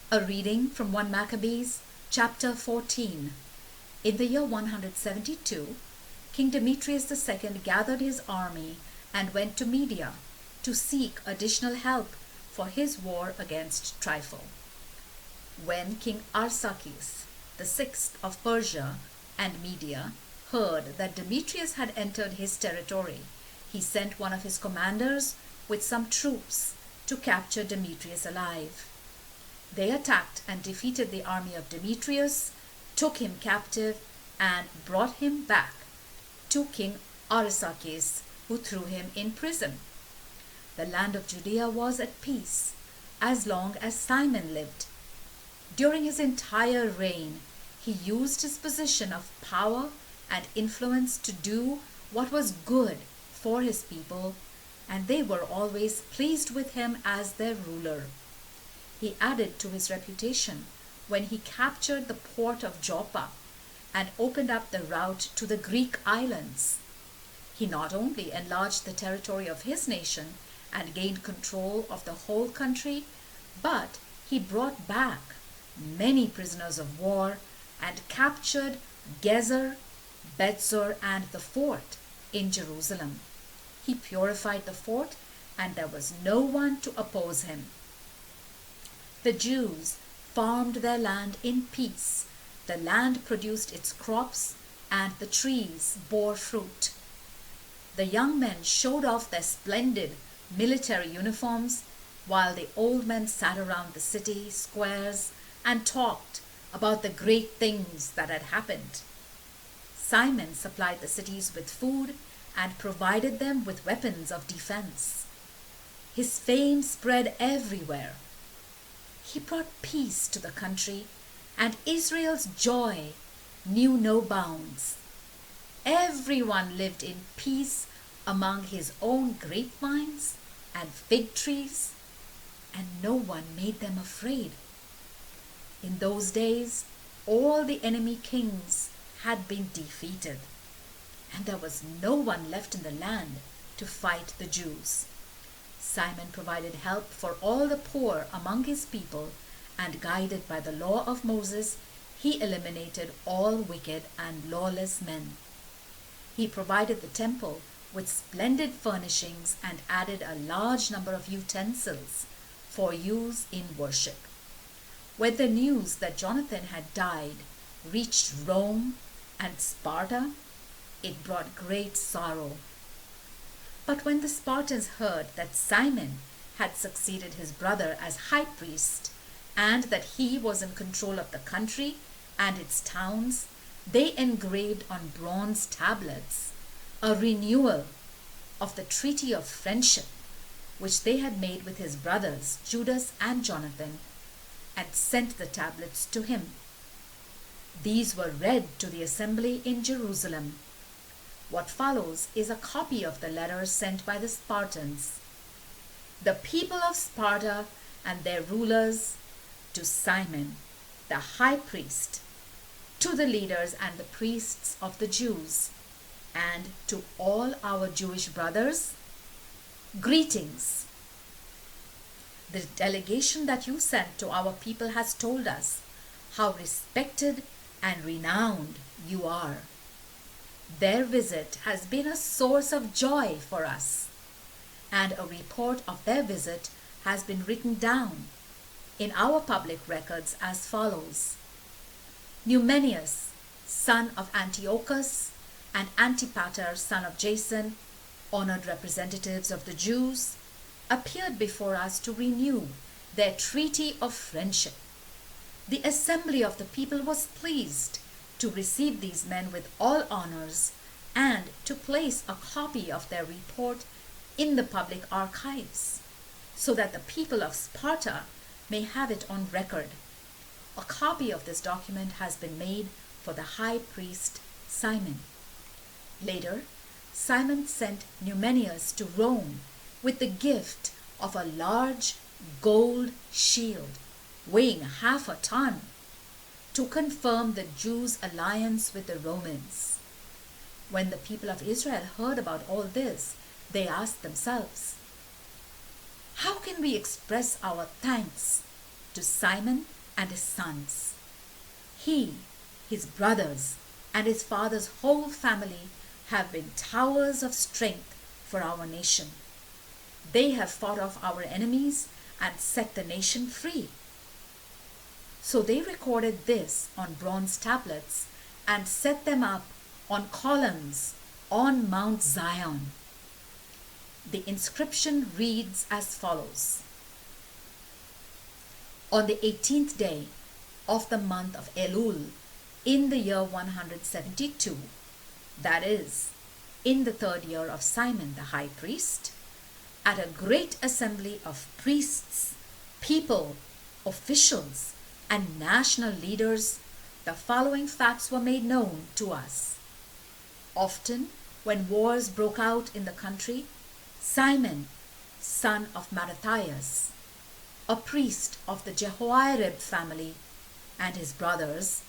A reading from 1 Maccabees, chapter 14. In the year 172, King Demetrius II gathered his army and went to Media to seek additional help for his war against Tryphon. When King Arsaces VI of Persia and Media heard that Demetrius had entered his territory, he sent one of his commanders with some troops to capture Demetrius alive. They attacked and defeated the army of Demetrius, took him captive, and brought him back to King Arsaces, who threw him in prison. The land of Judea was at peace as long as Simon lived. During his entire reign, he used his position of power and influence to do what was good for his people, and they were always pleased with him as their ruler. He added to his reputation when he captured the port of Joppa and opened up the route to the Greek islands. He not only enlarged the territory of his nation and gained control of the whole country, but he brought back many prisoners of war and captured Gezer, Bethzur, and the fort in Jerusalem. He purified the fort, and there was no one to oppose him. The Jews farmed their land in peace. The land produced its crops, and the trees bore fruit. The young men showed off their splendid military uniforms, while the old men sat around the city squares and talked about the great things that had happened. Simon supplied the cities with food and provided them with weapons of defense. His fame spread everywhere. He brought peace to the country, and Israel's joy knew no bounds. Everyone lived in peace among his own grapevines and fig trees, and no one made them afraid. In those days, all the enemy kings had been defeated, and there was no one left in the land to fight the Jews. Simon provided help for all the poor among his people, and guided by the law of Moses, he eliminated all wicked and lawless men. He provided the temple with splendid furnishings and added a large number of utensils for use in worship. When the news that Jonathan had died reached Rome and Sparta, it brought great sorrow. But when the Spartans heard that Simon had succeeded his brother as high priest, and that he was in control of the country and its towns, they engraved on bronze tablets a renewal of the treaty of friendship which they had made with his brothers Judas and Jonathan, and sent the tablets to him. These were read to the assembly in Jerusalem. What follows is a copy of the letter sent by the Spartans. The people of Sparta and their rulers, to Simon, the high priest, to the leaders and the priests of the Jews, and to all our Jewish brothers, greetings. The delegation that you sent to our people has told us how respected and renowned you are. Their visit has been a source of joy for us, and a report of their visit has been written down in our public records as follows. Numenius, son of Antiochus, and Antipater, son of Jason, honored representatives of the Jews, appeared before us to renew their treaty of friendship. The assembly of the people was pleased to receive these men with all honors and to place a copy of their report in the public archives, so that the people of Sparta may have it on record. A copy of this document has been made for the high priest Simon. Later, Simon sent Numenius to Rome with the gift of a large gold shield weighing 1/2 ton to confirm the Jews' alliance with the Romans. When the people of Israel heard about all this, they asked themselves, "How can we express our thanks to Simon and his sons. He, his brothers, and his father's whole family have been towers of strength for our nation. They have fought off our enemies and set the nation free. So they recorded this on bronze tablets and set them up on columns on Mount Zion. The inscription reads as follows: On the 18th day of the month of Elul, in the year 172, that is, in the 3rd year of Simon the high priest, at a great assembly of priests, people, officials, and national leaders, the following facts were made known to us. Often, when wars broke out in the country, Simon, son of Mattathias, a priest of the Jehoiarib family, and his brothers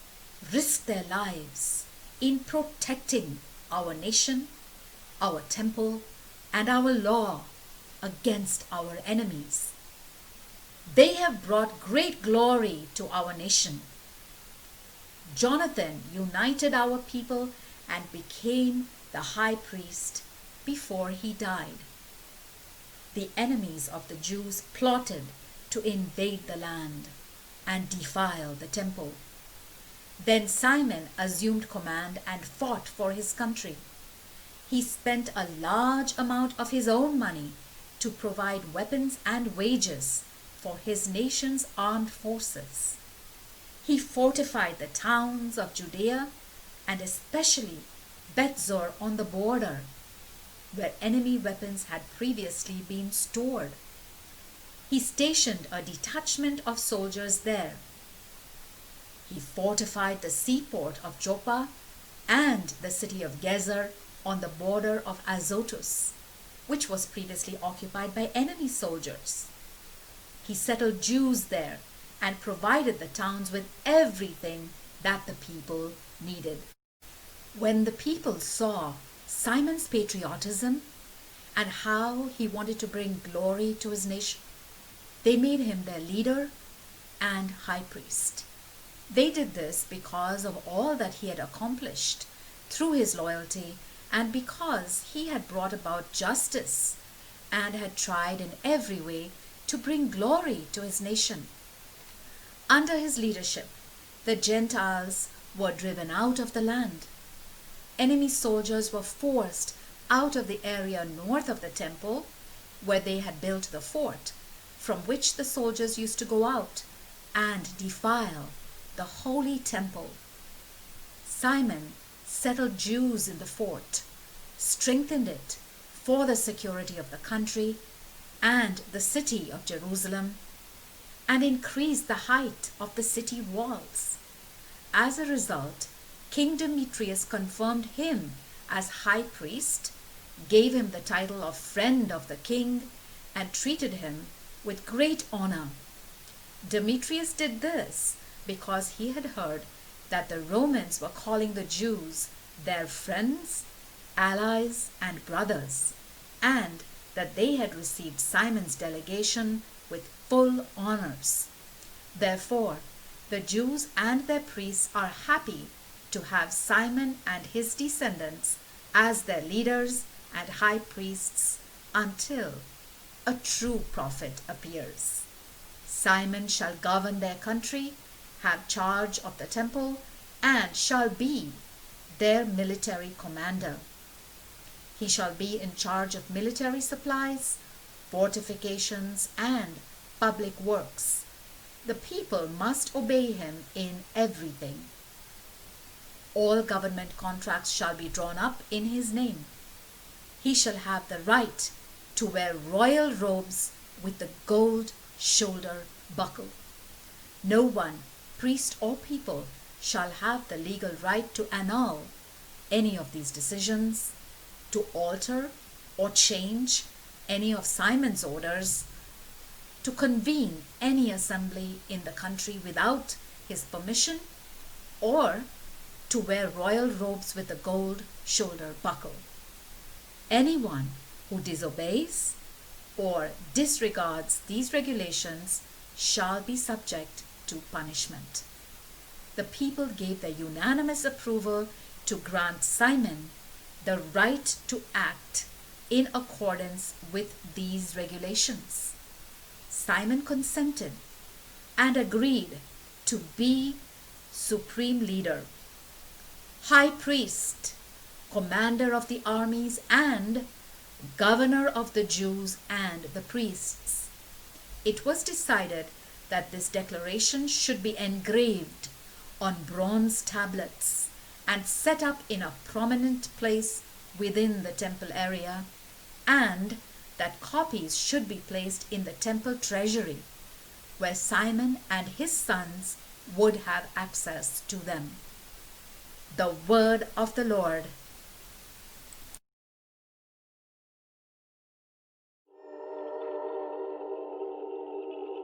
risked their lives in protecting our nation, our temple, and our law against our enemies. They have brought great glory to our nation. Jonathan united our people and became the high priest before he died. The enemies of the Jews plotted to invade the land and defile the temple. Then Simon assumed command and fought for his country. He spent a large amount of his own money to provide weapons and wages for his nation's armed forces. He fortified the towns of Judea and especially Bethzor on the border, where enemy weapons had previously been stored. He stationed a detachment of soldiers there. He fortified the seaport of Joppa and the city of Gezer on the border of Azotus, which was previously occupied by enemy soldiers. He settled Jews there and provided the towns with everything that the people needed. When the people saw Simon's patriotism and how he wanted to bring glory to his nation, they made him their leader and high priest. They did this because of all that he had accomplished through his loyalty and because he had brought about justice and had tried in every way to bring glory to his nation. Under his leadership, the Gentiles were driven out of the land. Enemy soldiers were forced out of the area north of the temple, where they had built the fort, from which the soldiers used to go out and defile the holy temple. Simon settled Jews in the fort, strengthened it for the security of the country and the city of Jerusalem, and increased the height of the city walls. As a result, King Demetrius confirmed him as high priest, gave him the title of friend of the king, and treated him with great honor. Demetrius did this because he had heard that the Romans were calling the Jews their friends, allies, and brothers, and that they had received Simon's delegation with full honors. Therefore, the Jews and their priests are happy to have Simon and his descendants as their leaders and high priests until a true prophet appears. Simon shall govern their country, have charge of the temple, and shall be their military commander. He shall be in charge of military supplies, fortifications, and public works. The people must obey him in everything. All government contracts shall be drawn up in his name. He shall have the right to wear royal robes with the gold shoulder buckle. No one, priest or people, shall have the legal right to annul any of these decisions, to alter or change any of Simon's orders, to convene any assembly in the country without his permission, or to wear royal robes with a gold shoulder buckle. Anyone who disobeys or disregards these regulations shall be subject to punishment. The people gave their unanimous approval to grant Simon the right to act in accordance with these regulations. Simon consented and agreed to be supreme leader, high priest, commander of the armies, and governor of the Jews and the priests. It was decided that this declaration should be engraved on bronze tablets and set up in a prominent place within the temple area, and that copies should be placed in the temple treasury, where Simon and his sons would have access to them. The word of the Lord.